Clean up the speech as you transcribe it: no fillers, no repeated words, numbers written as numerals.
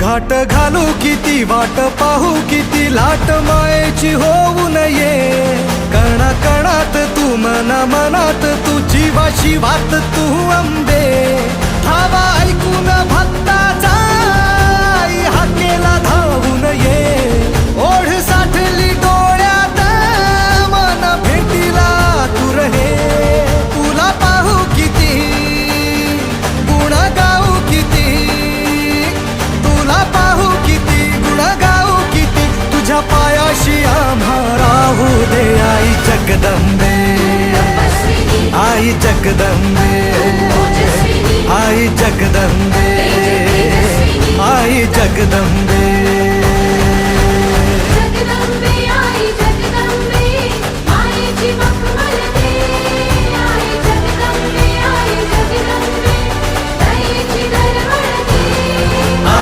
घाट घालू किती वाट पाहू किती लाट मायेची होऊ नये कणा कणात तू मना मनात तू जीवाशी वात तू अंबे धावा ऐकून भक्ताचा आई हाकेला धावून ये ओढ साठली डोळ्यात मन भेटीला तू रहे तुला पाहू किती गुण गाऊ किती तुला पाहू किती गुण गाऊ किती तुझ्या पायाशी आम्हा राहू दे आई जगदंबे आई जगदंबे आई जगदंबे आई जगदंबे